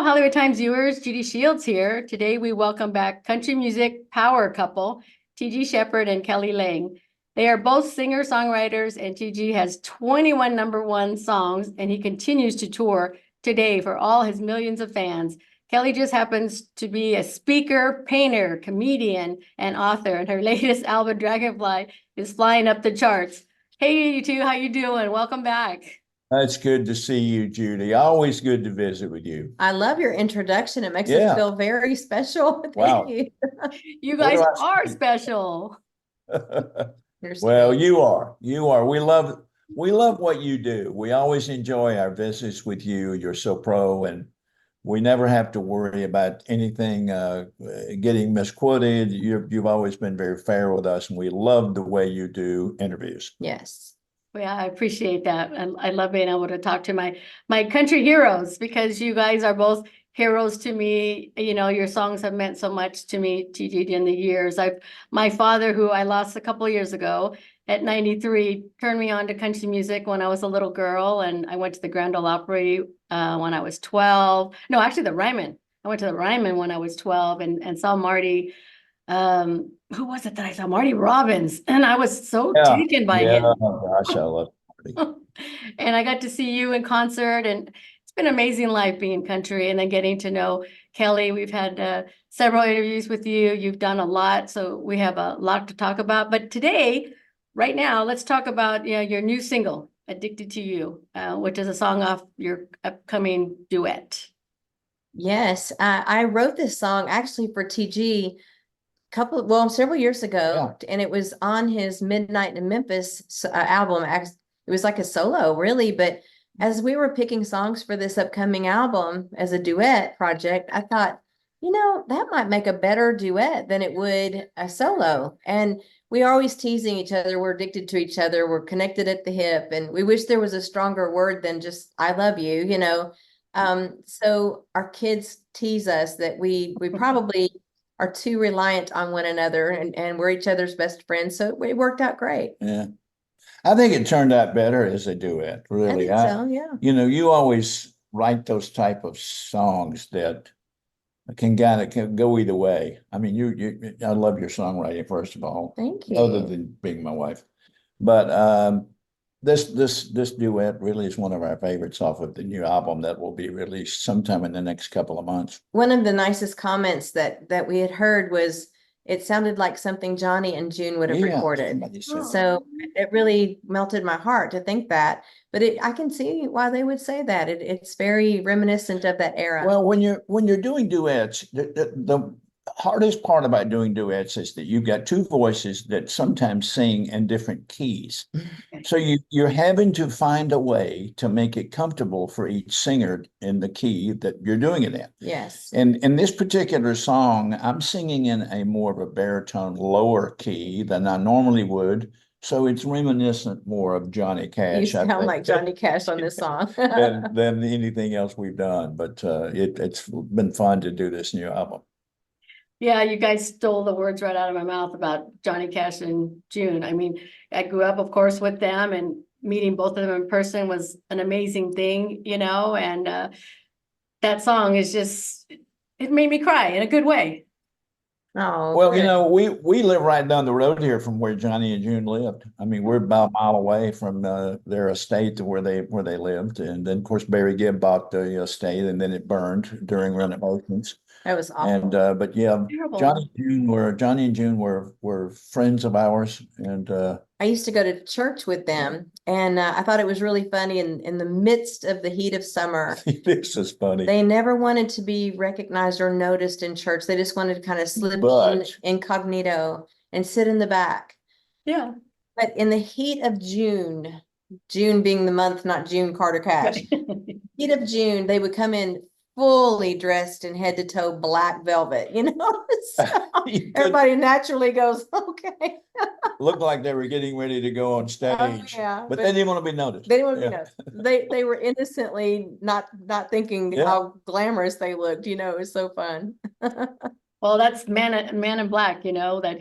Hollywood Times viewers, Judy Shields here. Today we welcome back country music power couple, T.G. Sheppard and Kelly Lang. They are both singer-songwriters, and T.G. has 21 number one songs, and he continues to tour today for all his millions of fans. Kelly just happens to be a speaker, painter, comedian, and author, and her latest album, Dragonfly, is flying up the charts. Hey, you two, how you doing? Welcome back. It's good to see you, Judy. Always good to visit with you. I love your introduction. It makes Yeah. us feel very special. Wow. Thank you. You guys are special. Well, you are. You are. We love what you do. We always enjoy our visits with you. You're so pro, and we never have to worry about anything getting misquoted. You've always been very fair with us, and we love the way you do interviews. Yes. Well, yeah, I appreciate that. And I love being able to talk to my country heroes, because you guys are both heroes to me. You know, your songs have meant so much to me, TG, in the years. My father, who I lost a couple of years ago at 93, turned me on to country music when I was a little girl, and I went to the Grand Ole Opry when I was 12. No, actually the Ryman. I went to the Ryman when I was 12 and saw Marty. Who was it that I saw? Marty Robbins, and I was so taken by him. Gosh, I love Marty. And I got to see you in concert, and it's been an amazing life being country, and then getting to know Kelly. We've had several interviews with you. You've done a lot, so we have a lot to talk about. But today, right now, let's talk about your new single, "Addicted to You," which is a song off your upcoming duet. Yes, I wrote this song actually for TG several years ago, and it was on his Midnight in Memphis album. It was like a solo, really, but as we were picking songs for this upcoming album as a duet project, I thought, that might make a better duet than it would a solo. And we're always teasing each other. We're addicted to each other. We're connected at the hip, and we wish there was a stronger word than just "I love you," So our kids tease us that we probably are too reliant on one another, and we're each other's best friends. So it worked out great. Yeah. I think it turned out better as a duet, really. I think so, yeah. You always write those type of songs that can go either way. I mean, I love your songwriting, first of all. Thank you. Other than being my wife. But this duet really is one of our favorites off of the new album that will be released sometime in the next couple of months. One of the nicest comments that we had heard was it sounded like something Johnny and June would have recorded. So it really melted my heart to think that. But I can see why they would say that. It's very reminiscent of that era. Well, when you're doing duets, the hardest part about doing duets is that you've got two voices that sometimes sing in different keys. So you're having to find a way to make it comfortable for each singer in the key that you're doing it in. Yes. And in this particular song, I'm singing in a more of a baritone, lower key than I normally would. So it's reminiscent more of Johnny Cash. You sound like Johnny Cash on this song. than anything else we've done. But it's been fun to do this new album. Yeah, you guys stole the words right out of my mouth about Johnny Cash and June. I mean, I grew up, of course, with them, and meeting both of them in person was an amazing thing, and that song is it made me cry in a good way. Oh, well, we live right down the road here from where Johnny and June lived. I mean, we're about a mile away from their estate to where they lived. And then, of course, Barry Gibb bought the estate, and then it burned during renovations. That was awful. And but yeah, Terrible. Johnny and June were friends of ours, and I used to go to church with them, and I thought it was really funny in the midst of the heat of summer. This is funny. They never wanted to be recognized or noticed in church. They just wanted to kind of slip in incognito and sit in the back. Yeah. But in the heat of June being the month, not June Carter Cash, heat of June, they would come in fully dressed in head to toe black velvet, So everybody naturally goes, okay. Looked like they were getting ready to go on stage, but they didn't want to be noticed. They didn't want to be noticed. They were innocently not thinking how glamorous they looked. It was so fun. Well, that's Man in Black, that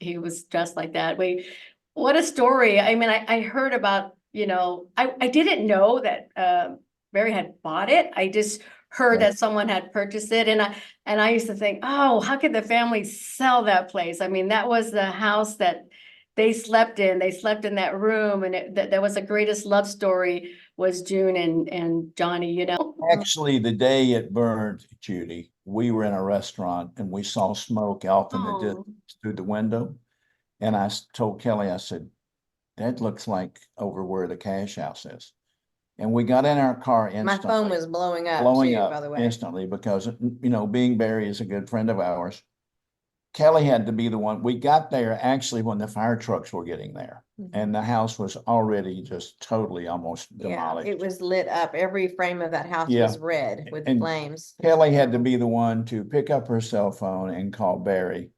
he was dressed like that. What a story. I mean, I heard about, I didn't know that Barry had bought it. I just heard Yeah. that someone had purchased it. And I used to think, oh, how could the family sell that place? I mean, that was the house that they slept in. They slept in that room, and that was the greatest love story, was June and Johnny, you know? Actually, the day it burned, Judy, we were in a restaurant and we saw smoke off in the Oh. distance through the window. And I told Kelly, I said, that looks like over where the cash house is. And we got in our car My instantly. phone was blowing up blowing too, up by the way. instantly because, you know, being Barry is a good friend of ours. Kelly had to be the one. We got there actually when the fire trucks were getting there, and the house was already just totally almost Yeah, demolished. it was lit up. Every frame of that house Yeah. was red with And flames. Kelly had to be the one to pick up her cell phone and call Barry,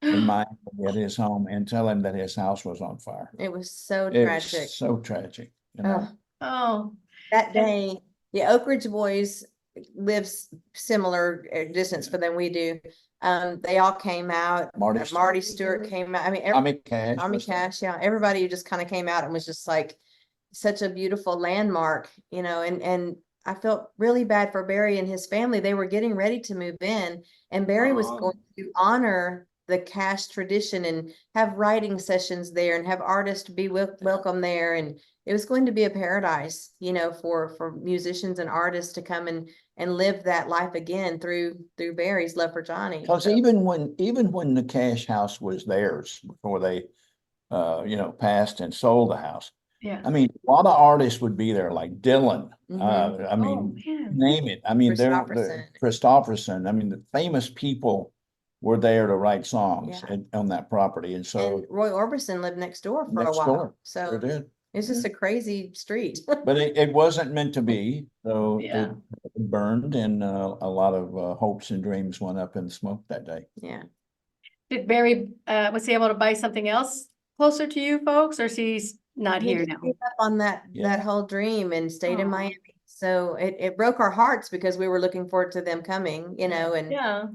remind him at his home and tell him that his house was on fire. It was so It tragic. was so tragic, you know. Ugh. Oh, That day, the Oak Ridge boys lives similar distance for them we do. They all came out. Marty Stewart came out. I mean, Tommy Cash. Tommy was there. Cash, yeah. Everybody just kind of came out and was just like such a beautiful landmark, you know, and I felt really bad for Barry and his family. They were getting ready to move in, and Barry was Aw. going to honor the Cash tradition and have writing sessions there and have artists be welcome there. And it was going to be a paradise, you know, for musicians and artists to come and live that life again through Barry's love for Johnny. Because So, even when the cash house was theirs before they you know, passed and sold the house, yeah. I mean, a lot of artists would be there, like Dylan. Mhm. I Oh, mean, man. name it. I mean, they're Christopherson. Christopherson. I mean, the famous people were there to write songs Yeah. on that property, and so and Roy Orbison lived next door for a next while. door, So sure did. it's just a crazy street. But it wasn't meant to be, so Yeah. it burned, and a lot of hopes and dreams went up in smoke that day. Yeah. Did Barry, was he able to buy something else closer to you folks, or is he not He here just now? gave up on that Yeah. whole dream and stayed in Aw. Miami. So it broke our hearts because we were looking forward to them coming, you know, and Yeah.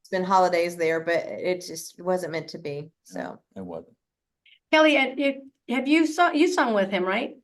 spend holidays there, but it just wasn't meant to be. So, It wasn't. Kelly, you sung with him, right?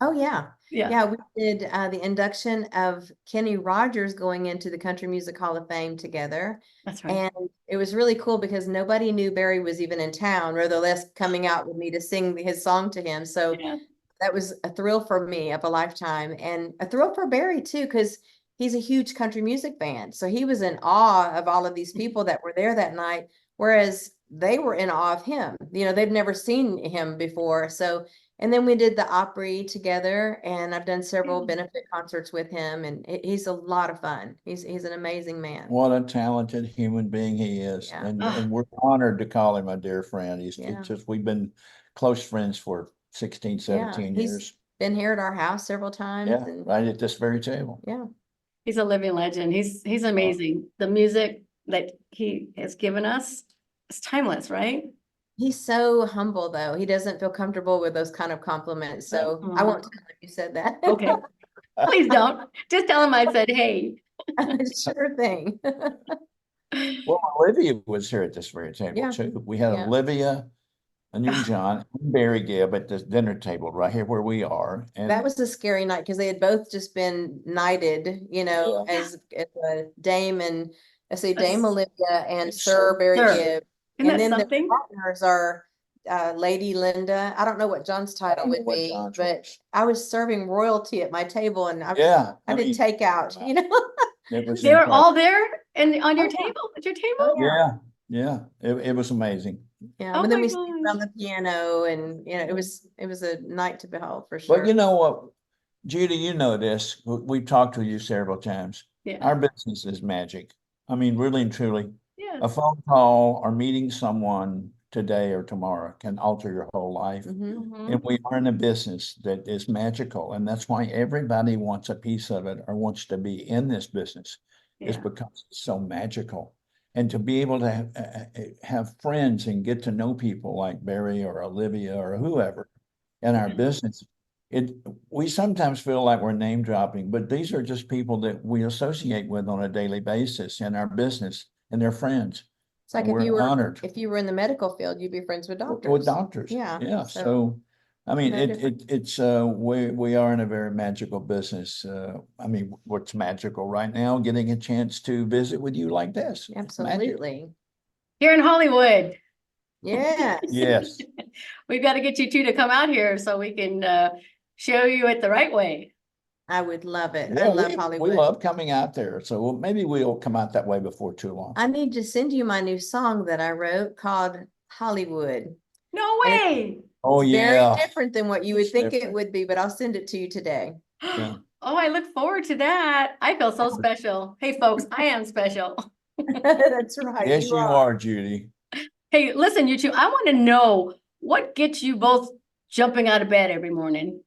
oh yeah. Yeah. Yeah, we did the induction of Kenny Rogers going into the Country Music Hall of Fame together. That's right. And it was really cool because nobody knew Barry was even in town, nevertheless coming out with me to sing his song to him. So Yeah. that was a thrill for me of a lifetime, and a thrill for Barry too, because he's a huge country music fan. So he was in awe of all of these people that were there that night, whereas they were in awe of him. You know, they'd never seen him before. So, and then we did the Opry together, and I've done several benefit concerts with him, and he's a lot of fun. He's an amazing man. What a talented human being he is. Yeah. And we're honored to call him a dear friend. It's Yeah. just, we've been close friends for 16, 17 he's years. been here at our house several times. Yeah, And right at this very table. yeah. He's a living legend. He's amazing. The music that he has given us is timeless, right? He's so humble though. He doesn't feel comfortable with those kind of compliments. So I won't tell him you said that. Okay. Please don't. Just tell him I said, hey. Sure thing. Well, Olivia was here at this very table Yeah. too. We had Yeah. Olivia and you, John, and Barry Gibb at this dinner table right here where we are. And That was a scary night because they had both just been knighted, you know, Yeah. as a Dame and Yes. Dame Olivia and Sir Sir Barry Sir. Gibb. Isn't And that then the something? partners are Lady Linda. I don't know what John's title don't know would what be, John's but was. I was serving royalty at my table, and I Yeah, did mean, takeout, you know. it was They were incredible. all there and on your Oh, yeah. table, at your table? Oh, Yeah, yeah, it was amazing. Yeah, Oh but then my we sang gosh. on the piano, and you know, it was a night to behold for sure. But you know what, Judy, you know this. We've talked to you several times. Yeah. Our business is magic. I mean, really and truly, Yeah. a phone call or meeting someone today or tomorrow can alter your whole life. Mhm. Mhm. And we are in a business that is magical, and that's why everybody wants a piece of it or wants to be in this business, is Yeah. because it's so magical. And to be able to have friends and get to know people like Barry or Olivia or whoever in our Yeah. business, we sometimes feel like we're name dropping, but these are just people that we associate with on a daily basis in our business, and they're friends. It's like And if you we're were honored in the medical field, you'd be friends with doctors. with doctors. Yeah. Yeah. So, I mean, No different. we are in a very magical business. I mean, what's magical right now, getting a chance to visit with you like this. It's magic. Absolutely. Here in Hollywood. Yes. Yes. We've got to get you two to come out here so we can show you it the right way. I would love it. I Yeah, love we Hollywood. love coming out there. So maybe we'll come out that way before too long. I need to send you my new song that I wrote called Hollywood. No And way. Oh, It's very yeah. different than what you would It's think it different. would be, but I'll send it to you today. Yeah. Oh, I look forward to that. I feel so special. Hey, folks, I am special. That's right. Yes, you are, Judy. Hey, listen, you two, I want to know what gets you both jumping out of bed every morning?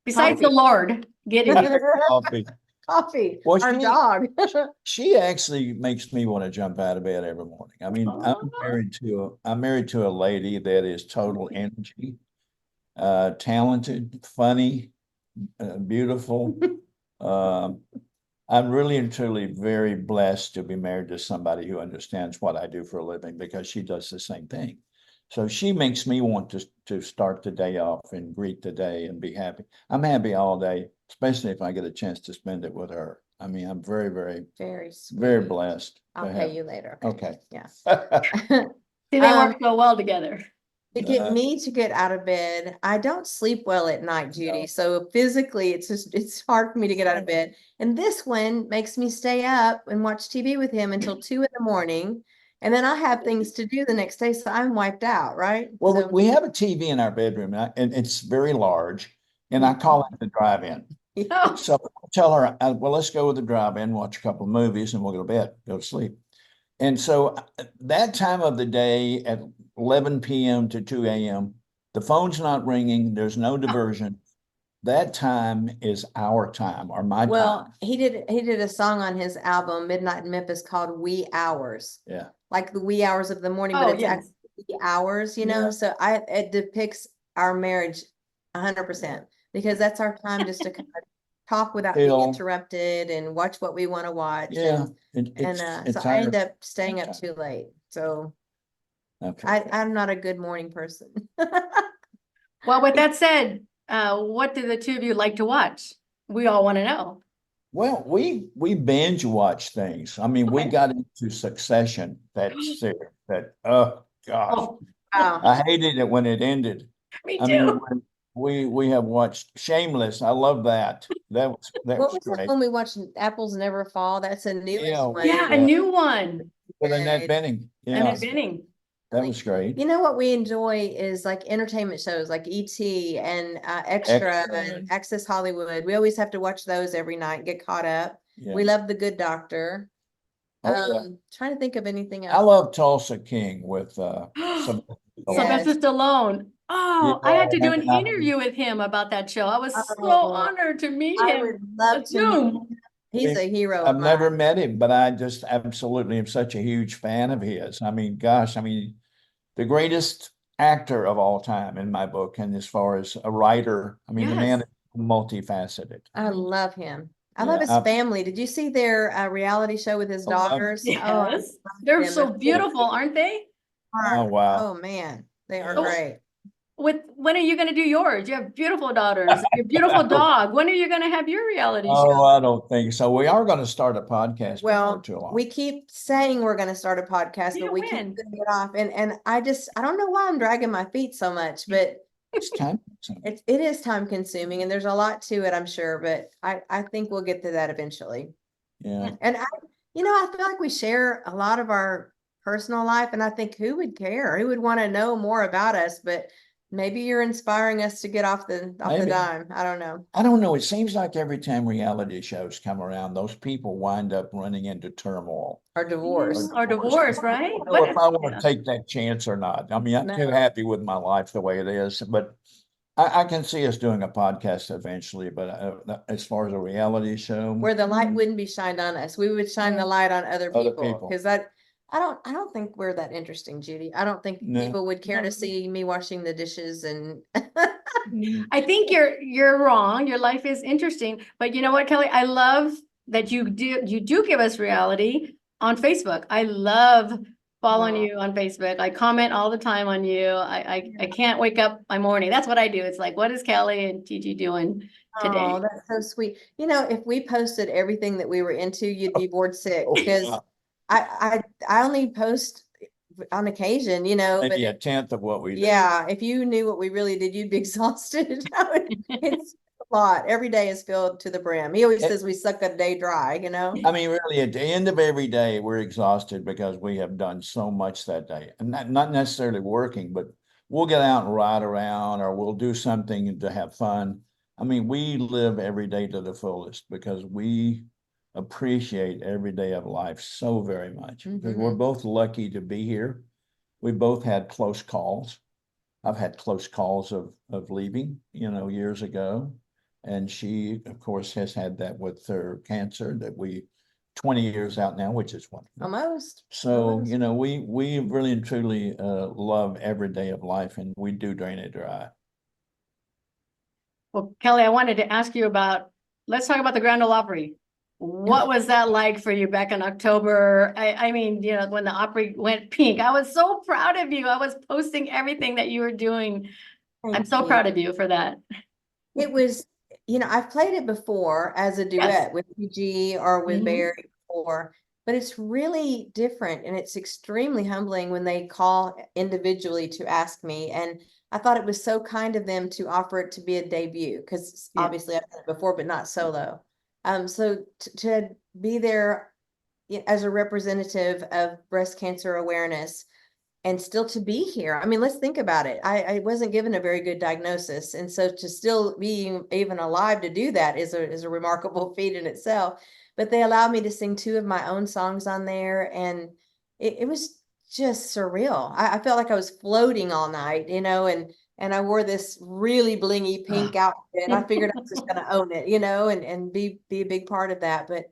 Besides the Coffee. Lord getting you. Coffee. Coffee. Well, Our she- dog. She actually makes me want to jump out of bed every morning. I mean, I'm Aw. married to a lady that is total energy, talented, funny, beautiful. I'm really and truly very blessed to be married to somebody who understands what I do for a living, because she does the same thing. So she makes me want to start the day off and greet the day and be happy. I'm happy all day, especially if I get a chance to spend it with her. I mean, I'm very, very, Very sweet. very blessed. to I'll have- pay you later. Okay. Yeah. See, they work so well together. To get me to get out of bed, I don't sleep well at night, Judy. So physically, it's hard for me to get out of bed. And this one makes me stay up and watch TV with him until 2 a.m. And then I have things to do the next day, so I'm wiped out, right? Well, So- we have a TV in our bedroom, and it's very large, and I call it the drive-in. Oh, So I tell her, well, let's go with the drive-in, watch a couple of movies, and we'll go to bed, go to sleep. And so that time of the day at 11 p.m. to 2 a.m., the phone's not ringing, there's no diversion. That time is our time, or my Well, time. he did a song on his album, Midnight in Memphis, called Wee Hours. Yeah. Like the wee hours of the morning, Oh, but it's yes. actually wee hours, you know? So it depicts our marriage 100%, because that's our time just to kind of talk without being Feel- interrupted and watch what we want to watch. Yeah. And so I end up staying up too late. So Okay. I'm not a good morning person. well, with that said, what do the two of you like to watch? We all want to know. Well, we binge watch things. I mean, we Okay. got into Succession, that series, oh gosh, Oh, Wow. I hated it when it ended. me I mean, too. we have watched Shameless. I love that. That What was was that great. when we watched Apples Never Fall? That's a newest Yeah, one. Yeah, a Yeah. new one. With Annette Good. Bening. Yeah, Annette Bening. that was great. You know what we enjoy is like entertainment shows like ET and Extra Extra. and Access Hollywood. We always have to watch those every night, get caught up. Yeah. We love The Good Doctor. Oh, yeah. Trying to think of anything I else. love Tulsa King with Sylvester Stallone. Sylvester Stallone. Oh, I had to do an Yeah. interview with him about that show. I was so Oh, honored to meet I him. would love on to. Zoom. meet him. He's a hero. I've of never mine. met him, but I just absolutely am such a huge fan of his. I mean, gosh, I mean, the greatest actor of all time in my book. And as far as a writer, I mean, the man Yes. is multifaceted. I love him. I Yeah, love his I- family. Did you see their reality show with his Oh, I- daughters? Oh, I Yes. love They're them. so They're beautiful, aren't they? Oh, wow. Oh man, they are Yeah. great. When are you gonna do yours? You have beautiful daughters, your beautiful dog. When are you gonna have your reality Oh, show? I don't think so. We are going to start a podcast before Well, too long. we keep saying we're gonna start a podcast, Yeah, but we when? keep putting it off. And I don't know why I'm dragging my feet so much, but It's time. it is time consuming and there's a lot to it, I'm sure, but I think we'll get to that eventually. Yeah. And I feel like we share a lot of our personal life, and I think who would care? Who would want to know more about us? But maybe you're inspiring us to get off the Maybe. dime. I don't know. I don't know. It seems like every time reality shows come around, those people wind up running into turmoil. Or divorce. Or divorce, right? I don't know What if I want yeah. to take that chance or not. I mean, I'm too No. happy with my life the way it is, but I can see us doing a podcast eventually. But as far as a reality show, Where the light wouldn't be shined on us. We would shine the light on other Other people. people. Because I don't think we're that interesting, Judy. I don't think No. people would care No. to see me washing the dishes and I think you're wrong. Your life is interesting, but you know what, Kelly? I love that you do give us reality on Facebook. I love following Aw. you on Facebook. I comment all the time on you. I can't wake up my morning. That's what I do. It's like, what is Kelly and TG doing today? Oh, that's so sweet. You know, if we posted everything that we were into, you'd be bored sick Oh, because yeah. I only post on occasion, you know, but Maybe a tenth of what we do. yeah, if you knew what we really did, you'd be exhausted. It's a lot. Every day is filled to the brim. He always It- says we suck a day dry, you know? I mean, really, at the end of every day, we're exhausted because we have done so much that day. And not necessarily working, but we'll get out and ride around or we'll do something to have fun. I mean, we live every day to the fullest because we appreciate every day of life so very much. Because we're both lucky to be here. We both had close calls. I've had close calls of leaving, years ago. And she, of course, has had that with her cancer that 20 years out now, which is wonderful. Almost. So, Almost. we really and truly love every day of life, and we do drain it dry. Well, Kelly, I wanted to ask you let's talk about the Grand Ole Opry. What was that like for you back in October? I mean, when the Opry went pink, I was so proud of you. I was posting everything that you were doing. I'm Thank so you. proud of you for that. It was, I've played it before as a duet Yes. with PG or with Mhm. Barry before, but it's really different and it's extremely humbling when they call individually to ask me. And I thought it was so kind of them to offer it to be a debut because Yeah. obviously I've done it before, but not solo. So to be there as a representative of breast cancer awareness and still to be here. I mean, let's think about it. I wasn't given a very good diagnosis. And so to still be even alive to do that is a remarkable feat in itself. But they allowed me to sing 2 of my own songs on there. And it was just surreal. I felt like I was floating all night, and I wore this really blingy pink outfit. I figured I was just gonna own it, and be a big part of that. But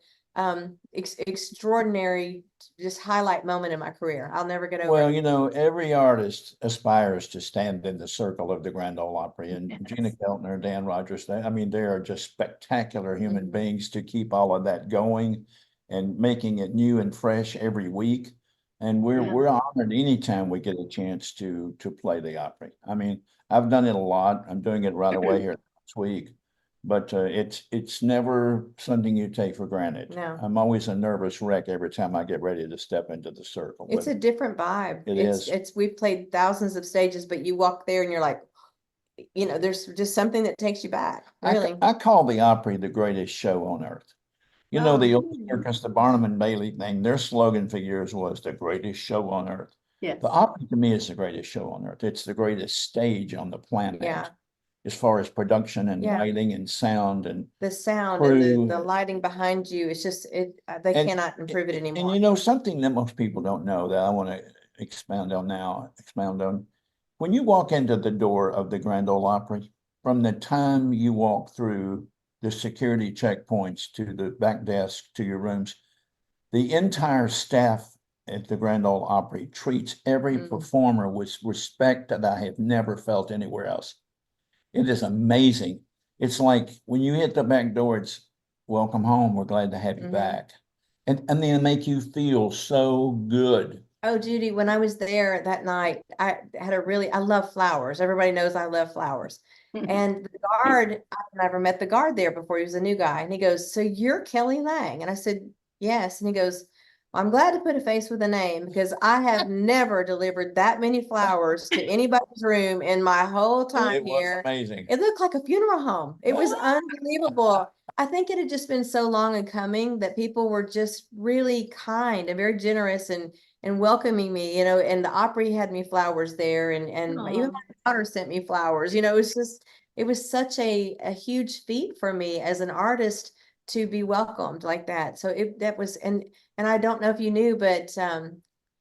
extraordinary, just highlight moment in my career. I'll never get over Well, it. every artist aspires to stand in the circle of the Grand Ole Opry, and Yes. Gina Keltner, Dan Rogers, they are just spectacular human Mhm. beings to keep all of that going and making it new and fresh every week. And we're Yeah. we're honored anytime we get a chance to play the Opry. I mean, I've done it a lot. I'm doing it right away here this week. But it's never something you take for granted. No. I'm always a nervous wreck every time I get ready to step into the circle. It's But a different vibe. It It's is. we've played thousands of stages, but you walk there and you're like, there's just something that takes you back, really. I call the Opry the greatest show on earth. The old circus, the Barnum and Bailey thing, their slogan for years was the greatest show on earth. Yes. The Opry to me is the greatest show on earth. It's the greatest stage on the planet. Yeah. As far as production and Yeah. lighting and sound and The sound and crew. the lighting behind you, it's just they And- cannot improve it And anymore. something that most people don't know that I want to expound on. When you walk into the door of the Grand Ole Opry, from the time you walk through the security checkpoints to the back desk to your rooms, the entire staff at the Grand Ole Opry treats every Mhm. performer with respect that I have never felt anywhere else. It is amazing. It's like when you hit the back door, it's welcome home. We're glad to have you Mhm. back. And they make you feel so good. Oh, Judy, when I was there that night, I love flowers. Everybody knows I love flowers. And the guard, I've never met the guard there before. He was a new guy. And he goes, "So you're Kelly Lang?" And I said, "Yes." And he goes, "Well, I'm glad to put a face with a name because I have never delivered that many flowers to anybody's room in my whole time It was here. amazing. It looked like a funeral home. It was unbelievable. I think it had just been so long in coming that people were just really kind and very generous and welcoming me, and the Opry had me flowers there and even Aw. my daughter sent me flowers. It was such a huge feat for me as an artist to be welcomed like that. So that was, and I don't know if you knew, but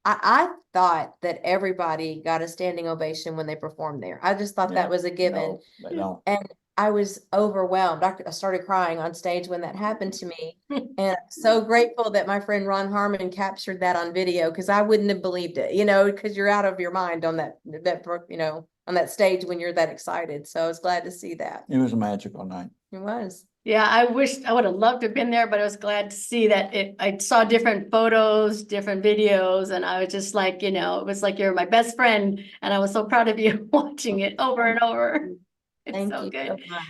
I thought that everybody got a standing ovation when they performed there. I just thought Yeah, that was a given. no, they don't. And I was overwhelmed. I started crying on stage when that happened to me. And I'm so grateful that my friend Ron Harmon captured that on video because I wouldn't have believed it, because you're out of your mind on that, on that stage when you're that excited. So I was glad to see that. It was a magical night. It was. Yeah, I wish I would have loved to have been there, but I was glad to see that I saw different photos, different videos, and I was just like, it was like you're my best friend, and I was so proud of you watching it over and over. It's Thank so you good. so much.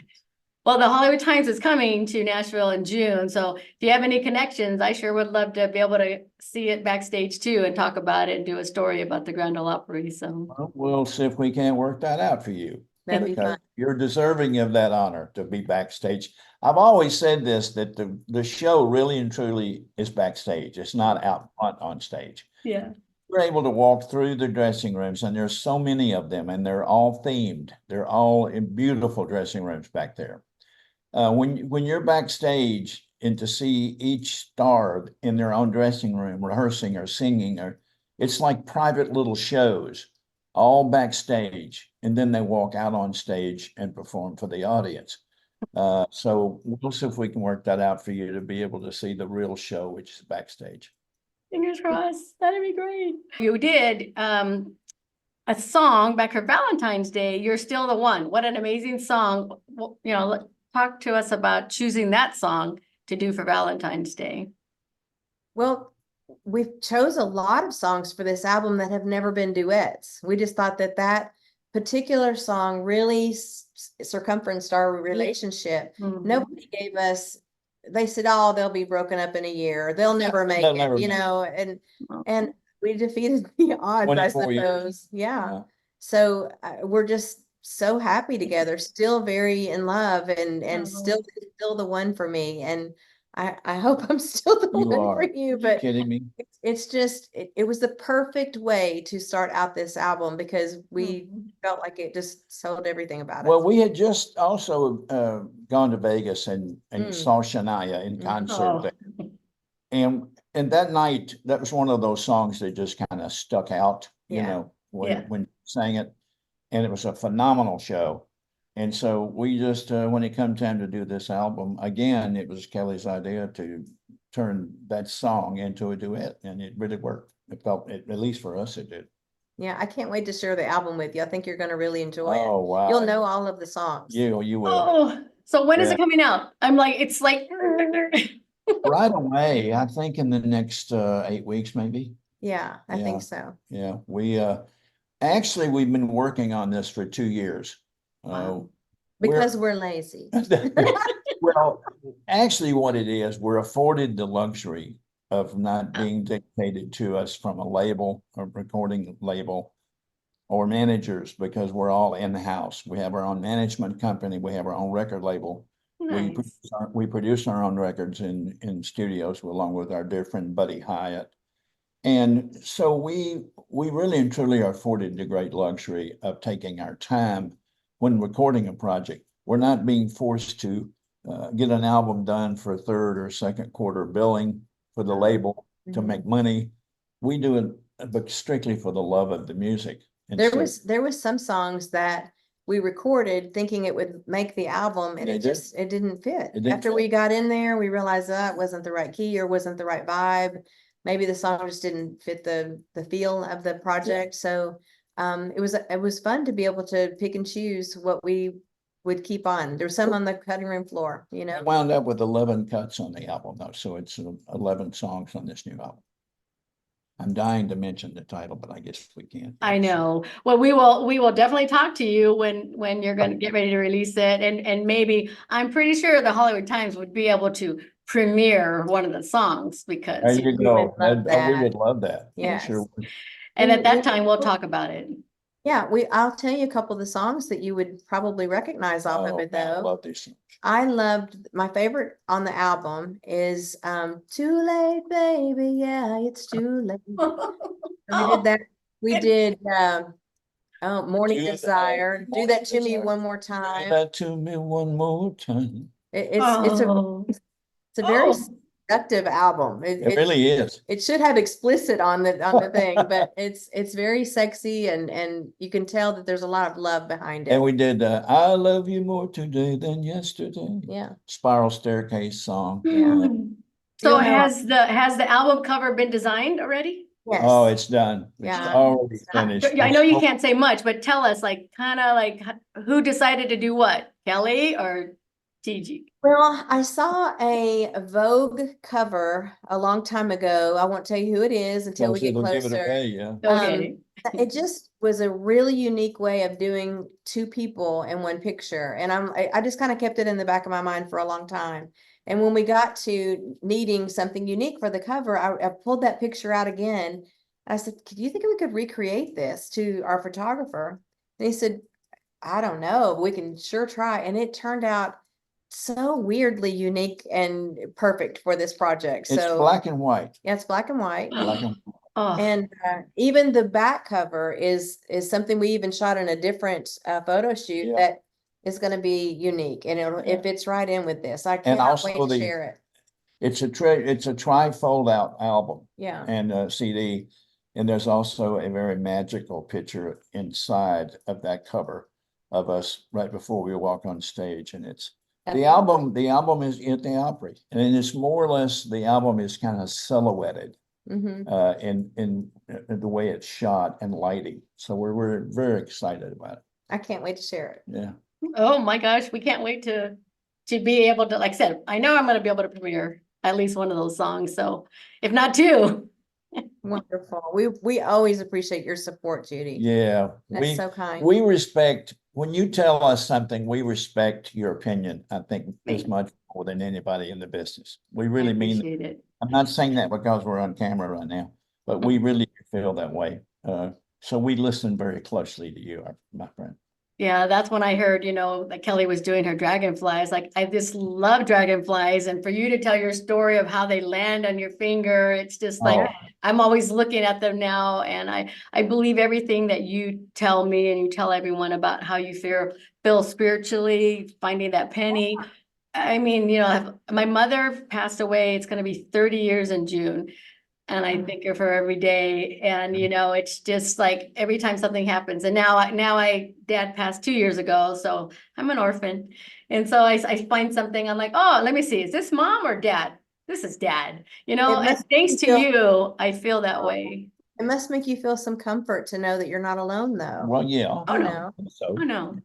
Well, the Hollywood Times is coming to Nashville in June, so if you have any connections, I sure would love to be able to see it backstage too and talk about it and do a story about the Grand Ole Opry, so. Well, we'll see if we can't work that out for you. That'd be Because fun. you're deserving of that honor to be backstage. I've always said this, that the show really and truly is backstage. It's not out front on stage. Yeah. We're able to walk through the dressing rooms, and there's so many of them, and they're all themed. They're all in beautiful dressing rooms back there. When you're backstage and to see each star in their own dressing room rehearsing or singing, or it's like private little shows, all backstage, and then they walk out on stage and perform for the audience. So we'll see if we can work that out for you to be able to see the real show, which is backstage. Fingers crossed. That'd be great. You did a song back for Valentine's Day. You're Still the One. What an amazing song. Well, talk to us about choosing that song to do for Valentine's Day. Well, we've chose a lot of songs for this album that have never been duets. We just thought that particular song really circumferenced our relationship. Mhm. Nobody gave us, they said, oh, they'll be broken up in a year. They'll never make they'll it, never you make it. know, and we defeated the odds, I 24 years. suppose. Yeah. So we're just so happy together, still very in love, and still the one for me. And I hope I'm still the You one are. for you, but Kidding me? it's just, it was the perfect way to start out this album because we felt like it just sold everything about Well, it. we had just also gone to Vegas and Mm. saw Shania in concert Oh. there. And that night, that was one of those songs that just kind of stuck out, Yeah. when you sang it. And it was a phenomenal show. And so we just, when it come time to do this album, again, it was Kelly's idea to turn that song into a duet, and it really worked. It felt, at least for us, it did. Yeah, I can't wait to share the album with you. I think you're going to really enjoy it. Oh, wow. You'll know all of the songs. You will. Oh, so when is Yeah. it coming out? It's like Right away, I think in the next 8 weeks, maybe. Yeah, I Yeah. think so. Yeah, we've been working on this for 2 years. Wow. We're- Because we're lazy. Well, actually what it is, we're afforded the luxury of not being dictated to us from a label, a recording label, or managers, because we're all in-house. We have our own management company. We have our own record label. Nice. We produce our own records in studios along with our dear friend Buddy Hyatt. And so we really and truly are afforded the great luxury of taking our time when recording a project. We're not being forced to get an album done for third or second quarter billing for the label to make money. We do it, but strictly for the love of the music. And There so was some songs that we recorded thinking it would make the album, and They it did. just, it didn't fit. It didn't After fit. we got in there, we realized that wasn't the right key or wasn't the right vibe. Maybe the song just didn't fit the feel of the project. So it was fun to be able to pick and choose what we would keep on. There's some on the cutting room floor, you I know. wound up with 11 cuts on the album though, so it's 11 songs on this new album. I'm dying to mention the title, but I guess we can't. I know. Well, we will definitely talk to you when you're going to get ready to release it. And maybe, I'm pretty sure the Hollywood Times would be able to premiere one of the songs There because, you We go. would love We that. would love that. We Yes. sure would. and at We- that time, we'll talk about it. Yeah, I'll tell you a couple of the songs that you would probably recognize off of Oh, it man, I though. love these songs. I loved, my favorite on the album is Too Late, Baby, yeah, it's too late. We did that. We did Morning Do that- Desire. Do Morning that to me Desire. one more Say time. that to me one more time. It's Oh. a very Oh. seductive album. It really is. It should have explicit on the thing, but it's very sexy, and you can tell that there's a lot of love behind And it. we did I Love You More Today Than Yesterday. Yeah. Spiral Staircase song. Yeah. So You'll know- has the album cover been designed already? Yes. Oh, it's done. It's Yeah. already It's done. finished. I know you can't say much, but tell us kind of who decided to do what? Kelly or TG? Well, I saw a Vogue cover a long time ago. I won't tell you who it is until we get It'll give it closer. away, yeah. Okay. It just was a really unique way of doing two people in one picture. And I just kind of kept it in the back of my mind for a long time. And when we got to needing something unique for the cover, I pulled that picture out again. I said, "Do you think we could recreate this?" to our photographer. And he said, "I don't know, but we can sure try." And it turned out so weirdly unique and perfect for this project. It's So black and white. yeah, it's black and white. Black and Oh, And even the back cover is something we even shot in a different photo shoot Yeah. that is going to be unique, and it fits right in with this. I cannot also wait to share it. it's a tri-fold out album Yeah. and a CD. And there's also a very magical picture inside of that cover of us right before we walk on stage. And it's the album is at the Opry. And it's more or less, the album is kind of silhouetted Mm-hmm. in the way it's shot and lighting. So we're very excited about it. I can't wait to share it. Yeah. oh my gosh, we can't wait to be able to, like I said, I know I'm gonna be able to premiere at least one of those songs. So if not two. Wonderful. We always appreciate your support, Judy. Yeah. That's so kind. We respect, when you tell us something, we respect your opinion, I think, as much more than anybody in the business. We really mean Appreciate it. I'm not saying that because we're on camera right now, but we really feel that way. So we listen very closely to you, my friend. Yeah, that's when I heard, that Kelly was doing her dragonflies. Like, I just love dragonflies. And for you to tell your story of how they land on your finger, it's just like, I'm always looking at them now. And I believe everything that you tell me and you tell everyone about how you feel spiritually, finding that penny. I mean, my mother passed away. It's going to be 30 years in June. And I think of her every day. And, it's just like every time something happens. And now dad passed 2 years ago. So I'm an orphan. And so I find something, I'm like, oh, let me see. Is this mom or dad? This is dad, and thanks to you, I feel that way. It must make you feel some comfort to know that you're not alone, though. Well, yeah. Oh, no. So. Oh, no.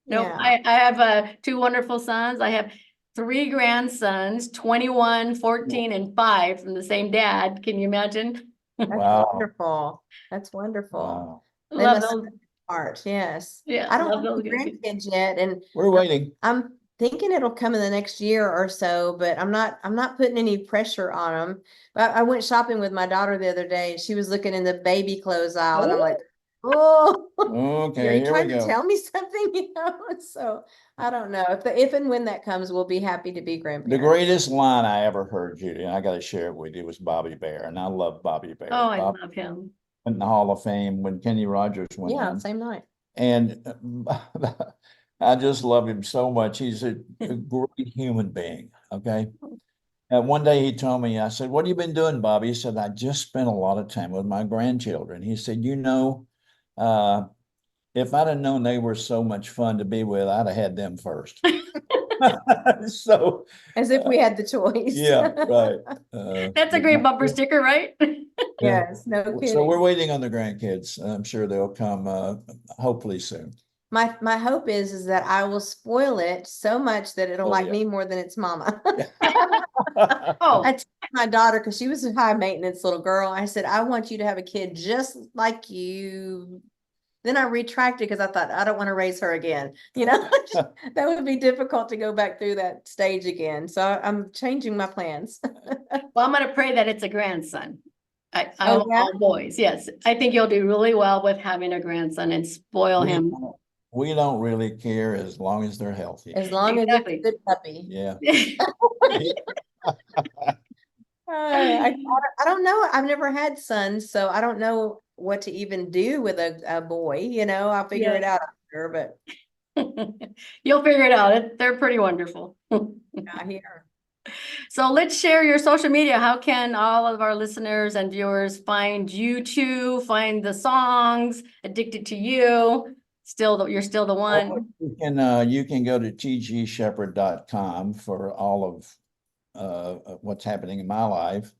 No, Yeah. I have 2 wonderful sons. I have 3 grandsons, 21, 14, and 5 from the same dad. Can you imagine? That's Wow. wonderful. That's wonderful. Wow. They Love must those. have heart, yes. Yeah, I don't love have those grandkids yet, and We're waiting. I'm thinking it'll come in the next year or so, but I'm not putting any pressure on them. But I went shopping with my daughter the other day, and she was looking in the baby clothes aisle, and I'm like, oh, are Okay, you here we trying to go. tell me something? So I don't know if and when that comes, we'll be happy to be The grandparents. greatest line I ever heard, Judy, and I got to share it with you, was Bobby Bear, and I love Bobby Bear. Oh, I Bob love him. went in the Hall of Fame when Kenny Rogers went Yeah, in. same night. And I just love him so much. He's a great human being. Okay. And one day he told me, I said, "What have you been doing, Bobby?" He said, "I just spent a lot of time with my grandchildren." He said, if I'd have known they were so much fun to be with, I'd have had them first. So As if we had the choice. yeah, right. That's a great bumper sticker, right? Yes, no So kidding. we're waiting on the grandkids. I'm sure they'll come hopefully soon. My hope is that I will spoil it so much that it'll like me more than its mama. Oh, I told my daughter, because she was a high maintenance little girl, I said, "I want you to have a kid just like you." Then I retracted because I thought, I don't want to raise her again. That would be difficult to go back through that stage again. So I'm changing my plans. well, I'm gonna pray that it's a grandson. I Oh, yeah? all boys. Yes, I think you'll do really well with having a grandson and spoil him. We don't really care as long as they're healthy. As long as it's a good puppy. Yeah. I don't know. I've never had sons, so I don't know what to even do with a boy. I'll figure it out after, but You'll figure it out. They're pretty wonderful. not here. So let's share your social media. How can all of our listeners and viewers find you two, find the songs, Addicted to You? You're still the one. You can go to tgsheppard.com for all of what's happening in my life.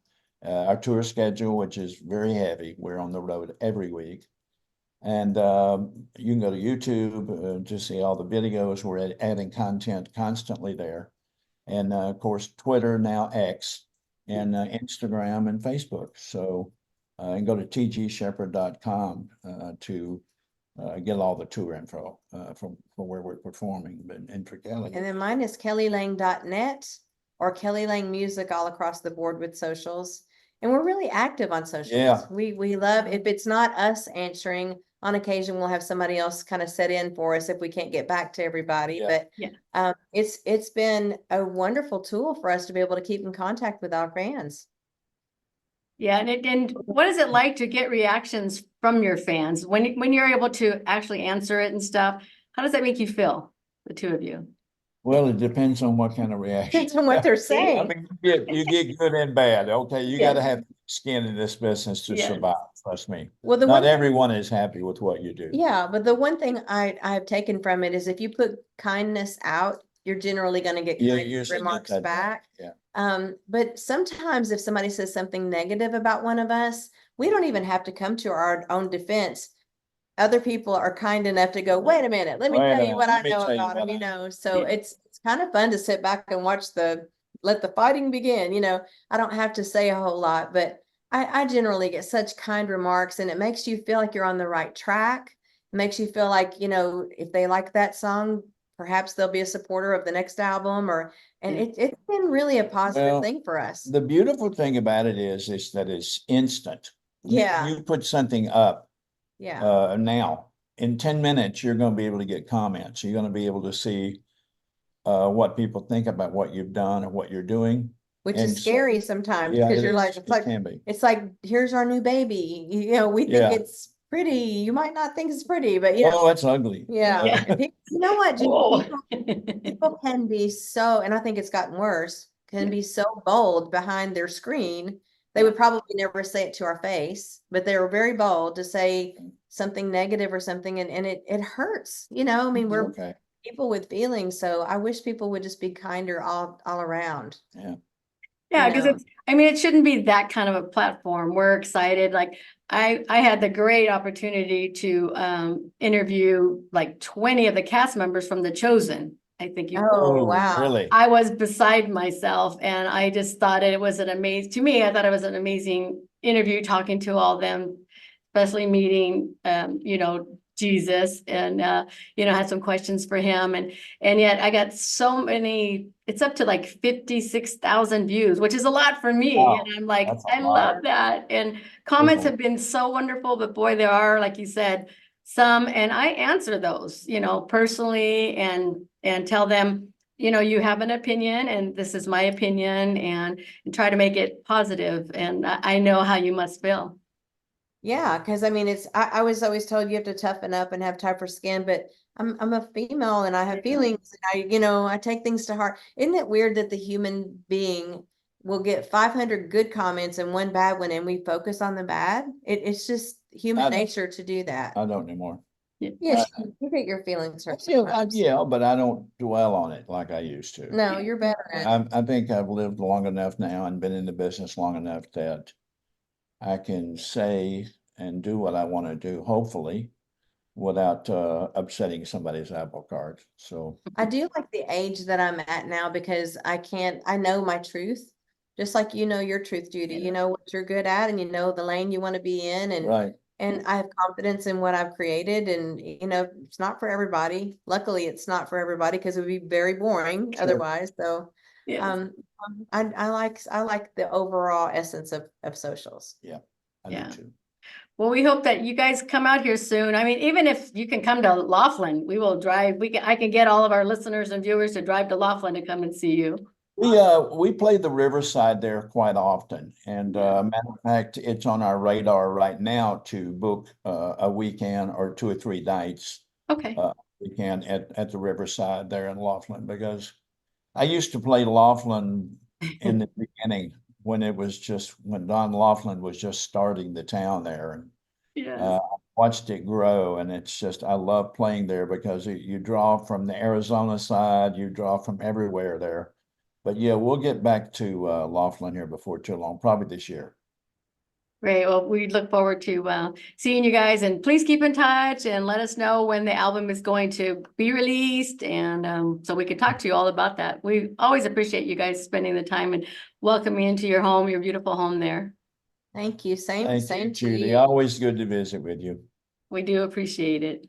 Our tour schedule, which is very heavy. We're on the road every week. And you can go to YouTube to see all the videos. We're adding content constantly there. And of course, Twitter, now X, and Instagram and Facebook. So and go to tgsheppard.com to get all the tour info from where we're performing in Kelly. And then mine is kellylang.net or Kelly Lang Music all across the board with socials. And we're really active on socials. Yeah. We love, if it's not us answering, on occasion we'll have somebody else kind of set in for us if we can't get back to everybody. Yeah. But Yeah. It's been a wonderful tool for us to be able to keep in contact with our fans. Yeah, and what is it like to get reactions from your fans when you're able to actually answer it and stuff? How does that make you feel, the two of you? Well, it depends on what kind of reaction. Depends on what they're I saying. mean, you get good and bad. Okay, you got to have skin in this business to Yes. survive. Trust me. Well, the Not one everyone is happy with what you do. Yeah, but the one thing I've taken from it is if you put kindness out, you're generally going to get Yeah, kind usually get remarks that back. Yeah. But sometimes if somebody says something negative about one of us, we don't even have to come to our own defense. Other people are kind enough to go, wait a minute, let me Wait a tell you minute, what let I me know tell you about them, what you I know. So Yeah. it's kind of fun to sit back and watch let the fighting begin. You know, I don't have to say a whole lot, but I generally get such kind remarks, and it makes you feel like you're on the right track. It makes you feel like, you know, if they like that song, perhaps they'll be a supporter of the next album, and Yeah. it's been really a positive Well, thing for us. The beautiful thing about it is that it's instant. Yeah. You put something up Yeah. now, in 10 minutes, you're going to be able to get comments. You're going to be able to see what people think about what you've done or what you're doing. Which And is scary sometimes, yeah, because it you're like, is. it's It like, can be. it's like, here's our new baby. You know, we think Yeah. it's pretty. You might not think it's pretty, but you know, Oh, it's ugly. yeah. Yeah. And you know what, Jim? Whoa. People can be so, and I think it's gotten worse, can be so bold behind their screen. They would probably never say it to our face, but they were very bold to say something negative or something, and it hurts. You know, I mean, we're Okay. people with feelings, so I wish people would just be kinder all around. Yeah. Yeah, You because know? it shouldn't be that kind of a platform. We're excited. Like I had the great opportunity to interview like 20 of the cast members from The Chosen. I think you. Oh, wow. Really? I was beside myself, and I just thought it was an amazing, to me, I thought it was an amazing interview talking to all of them, especially meeting, you know, Jesus, and, you know, had some questions for him. And yet I got so many, it's up to like 56,000 views, which is a lot for me. Wow, And I'm like, that's a I lot. love that. And comments have been so wonderful, but boy, there are, like you said, some, and I answer those, you know, personally, and tell them, you know, you have an opinion and this is my opinion, and try to make it positive. And I know how you must feel. Yeah, because I mean, I was always told you have to toughen up and have tougher skin, but I'm a female and I have feelings, and I take things to heart. Isn't it weird that the human being will get 500 good comments and one bad one, and we focus on the bad? It's just human nature to do that. I don't anymore. Yes, you get your feelings hurt Yeah, sometimes. yeah, but I don't dwell on it like I used to. No, you're better at it. I think I've lived long enough now and been in the business long enough that I can say and do what I want to do, hopefully, without upsetting somebody's apple cart. So I do like the age that I'm at now, because I know my truth, just like you know your truth, Judy. You know what you're good at, and you know the lane you want to be in, right. and I have confidence in what I've created, and it's not for everybody. Luckily, it's not for everybody, because it would be very boring otherwise. So Yeah. I like the overall essence of socials. Yeah, I Yeah. do too. Well, we hope that you guys come out here soon. I mean, even if you can come to Laughlin, we will drive. I can get all of our listeners and viewers to drive to Laughlin to come and see you. We play the Riverside there quite often, and matter of fact, it's on our radar right now to book a weekend or 2 or 3 nights Okay. weekend at the Riverside there in Laughlin, because I used to play Laughlin in the beginning when Don Laughlin was just starting the town there, and Yes. watched it grow, and it's just, I love playing there because you draw from the Arizona side, you draw from everywhere there. But yeah, we'll get back to Laughlin here before too long, probably this year. Great. Well, we look forward to seeing you guys, and please keep in touch and let us know when the album is going to be released. And so we can talk to you all about that. We always appreciate you guys spending the time and welcoming into your home, your beautiful home there. Thank you. Same Thank you, to Judy. you. Always good to visit with you. We do appreciate it.